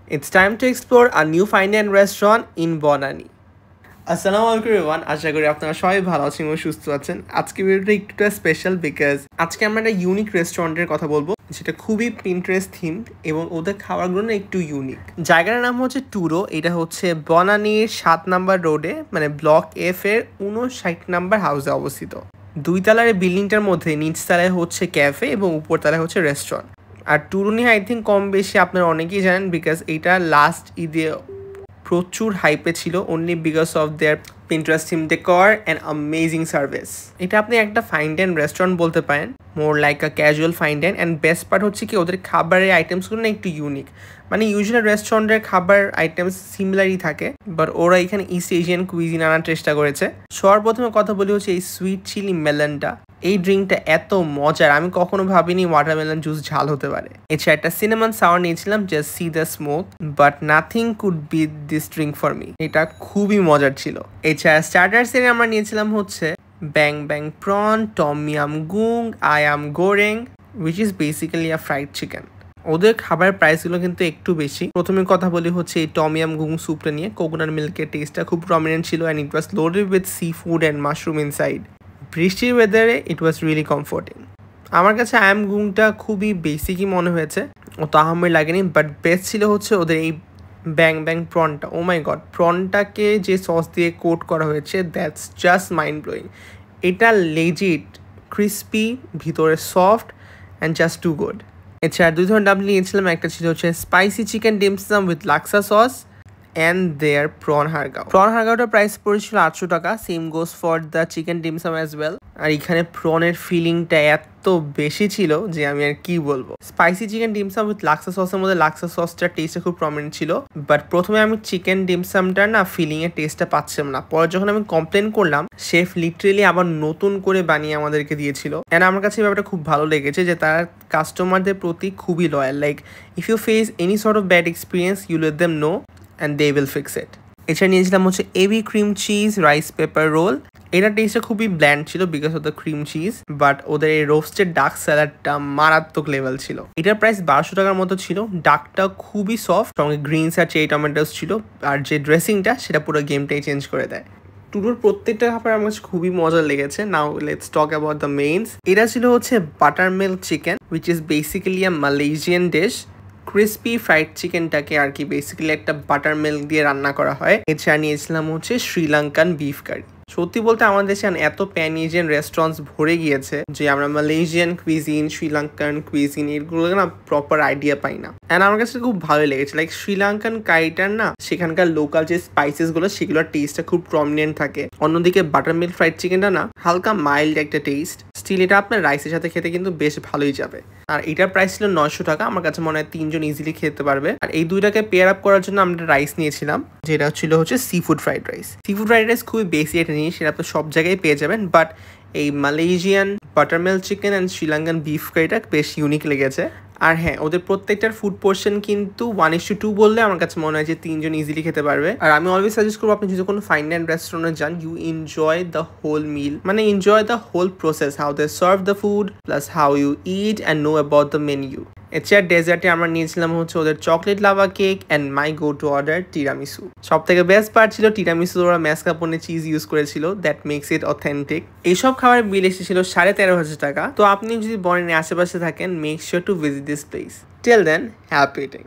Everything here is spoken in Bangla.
It's time to explore a new fine dining restaurant in Bonani. আসসালামু আলাইকুম এভরিওয়ান, আশা করি আপনারা সবাই ভালো আছেন এবং সুস্থ আছেন। আজকে ভিডিওটা একটু স্পেশাল বিকজ আজকে আমরা একটা ইউনিক রেস্টুরেন্টের কথা বলবো, যেটা খুবই পিন্টারেস্ট থিম এবং ওদের খাবারগুলো না একটু ইউনিক। জায়গাটার নাম হচ্ছে টুরো। এটা হচ্ছে বনানীর 7 নাম্বার রোডে, মানে ব্লক এফ এর 59 নাম্বার হাউসে অবস্থিত। 2 তলার বিল্ডিংটার মধ্যে নিচ তলায় হচ্ছে ক্যাফে এবং উপর তলায় হচ্ছে রেস্টুরেন্ট। আর টুরো নিয়ে আই থিঙ্ক কম বেশি আপনারা অনেকেই জানেন, বিকজ এটা লাস্ট ঈদে প্রচুর হাইপে ছিল, only because of their Pinterest theme decor and amazing service. এটা আপনি একটা ফাইন ডাইন রেস্টুরেন্ট বলতে পারেন, more like a casual fine dine. And best part হচ্ছে কি ওদের খাবারের আইটেমসগুলো না একটু ইউনিক। মানে ইউজুয়াল রেস্টুরেন্টের খাবার আইটেমস সিমিলারই থাকে, বাট ওরা এখানে ইস্ট এশিয়ান কুইজিন আনার চেষ্টা করেছে। সর্বপ্রথমে কথা বলি হচ্ছে এই সুইট চিলি মেলনটা। এই ড্রিঙ্কটা এত মজার, আমি কখনো ভাবিনি ওয়াটারমেলন জুস ঝাল হতে পারে। এছাড়া একটা সিনেমান সাওয়ার নিয়েছিলাম, just see the smoke, but nothing could beat this drink for me. এটা খুবই মজার ছিল। এছাড়া স্টার্টার্সে আমরা নিয়েছিলাম হচ্ছে bang bang prawn, tom yum goong, ayam goreng, which is basically a fried chicken. ওদের খাবার প্রাইসগুলো কিন্তু একটু বেশি। প্রথমে কথা বলি হচ্ছে এই টমিয়াম গুং স্যুপটা নিয়ে। কোকোনাট মিল্কের টেস্টটা খুব প্রমিনেন্ট ছিল and it was loaded with sea food and mushroom inside. বৃষ্টির ওয়েদারে ইট ওয়াজ রিয়েলি কমফোর্টিং। আমার কাছে আয়াম গুংটা খুবই বেসিকই মনে হয়েছে, অত আহামরি লাগেনি। বাট বেস্ট ছিল হচ্ছে ওদের এই ব্যাং ব্যাং প্রনটা। ও মাই গড, প্রনটাকে যে সস দিয়ে কোট করা হয়েছে, দ্যাটস জাস্ট মাইন্ড ব্লোয়িং। এটা লেজিট ক্রিস্পি, ভিতরে soft and just too good. এছাড়া 2 ধরনের ডাবলি নিয়েছিলাম। একটা ছিল হচ্ছে spicy chicken dim sum with laksa sauce and their prawn har gow. প্রন হারগাওটার প্রাইস পড়েছিল 800 টাকা। Same goes for the chicken dim sum as well. আর এখানে প্রনের ফিলিংটা এত বেশি ছিল যে আমি আর কি বলবো। Spicy chicken dim sum with laksa সসের মধ্যে লাক্সা সসটার টেস্টটা খুব প্রমিনেন্ট ছিল, বাট প্রথমে আমি চিকেন ডিমসামটার না ফিলিং এর টেস্টটা পাচ্ছিলাম না। পরে যখন আমি কমপ্লেন করলাম, শেফ লিটারেলি আবার নতুন করে বানিয়ে আমাদেরকে দিয়েছিল। অ্যান্ড আমার কাছে এই ব্যাপারটা খুব ভালো লেগেছে যে তারা কাস্টমারদের প্রতি খুবই loyal. Like if you face any sort of bad experience, you let them know and they will fix it. এছাড়া নিয়েছিলাম হচ্ছে ebi cream cheese rice paper roll. এটা টেস্টটা খুবই ব্ল্যান্ড ছিল because of the cream cheese, but ওদের এই রোস্টেড ডাক স্যালাডটা মারাত্মক লেভেল ছিল। এটার প্রাইস 1200 টাকার মতো ছিল। ডাকটা খুবই সফট, সঙ্গে গ্রিনস আর চেরি টমেটোস ছিল। আর যে ড্রেসিংটা সেটা পুরো গেমটাই চেঞ্জ করে দেয়। টুরোর প্রত্যেকটা খাবার আমার কাছে খুবই মজা লেগেছে। Now let's talk about the means. এটা ছিল হচ্ছে butter milk chicken, which is basically a Malaysian dish. Crispy fried চিকেনটাকে আর কি বেসিক্যালি একটা বাটার মিল্ক দিয়ে রান্না করা হয়। এছাড়া নিয়েছিলাম হচ্ছে শ্রীলঙ্কান বিফ কারি। সত্যি বলতে আমাদের দেশে এত প্যান এশিয়ান রেস্টুরেন্টস ভরে গিয়েছে যে আমরা মালয়েশিয়ান কুইজিন, শ্রীলঙ্কান কুইজিন এগুলো না প্রপার আইডিয়া পাই না। অ্যান্ড আমার কাছে খুব ভালো লেগেছে। লাইক শ্রীলঙ্কান কারিটার না সেখানকার লোকাল যে স্পাইসেস গুলো সেগুলোর টেস্টটা খুব প্রমিনেন্ট থাকে। অন্যদিকে বাটার মিল্ক ফ্রাইড চিকেনটা না হালকা মাইল্ড একটা টেস্ট। স্টিল এটা আপনার রাইসের সাথে খেতে কিন্তু বেশ ভালোই যাবে। আর এটার প্রাইস ছিল 900 টাকা। আমার কাছে মনে হয় 3 জন ইজিলি খেতে পারবে। আর এই দুইটাকে পেয়ার আপ করার জন্য আমরা রাইস নিয়েছিলাম, যেটা ছিল হচ্ছে sea food fried rice. Sea food fried rice খুবই বেসি একটা জিনিস, সেটা আপনি সব জায়গায় পেয়ে যাবেন। বাট এই Malaysian butter milk chicken and Sri Lankan beef কারিটা বেশ ইউনিক লেগেছে। আর হ্যাঁ, ওদের প্রত্যেকটার ফুড পোর্শন কিন্তু 1:2 বললে আমার কাছে মনে হয় যে 3 জন ইজিলি খেতে পারবে। আর আমি অলওয়েজ সাজেস্ট করবো আপনি যদি কোনো ফাইন ডাইন রেস্টুরেন্টে যান, you enjoy the whole meal, মানে enjoy the whole process, how they serve the food plus how you eat and know about the menu. এছাড়া ডেজার্টে আমরা নিয়েছিলাম হচ্ছে ওদের chocolate lava cake and my go to order tiramisu. সব থেকে বেস্ট পার্ট ছিল টিরামিসু ওরা ম্যাসকাপোনে চিজ ইউজ করেছিল, দ্যাট মেক্স ইট অথেন্টিক। এইসব খাবারের বিল এসেছিল 13,500 টাকা। তো আপনি যদি বনানীর আশেপাশে থাকেন, make sure to visit this place. Till then, happy eating.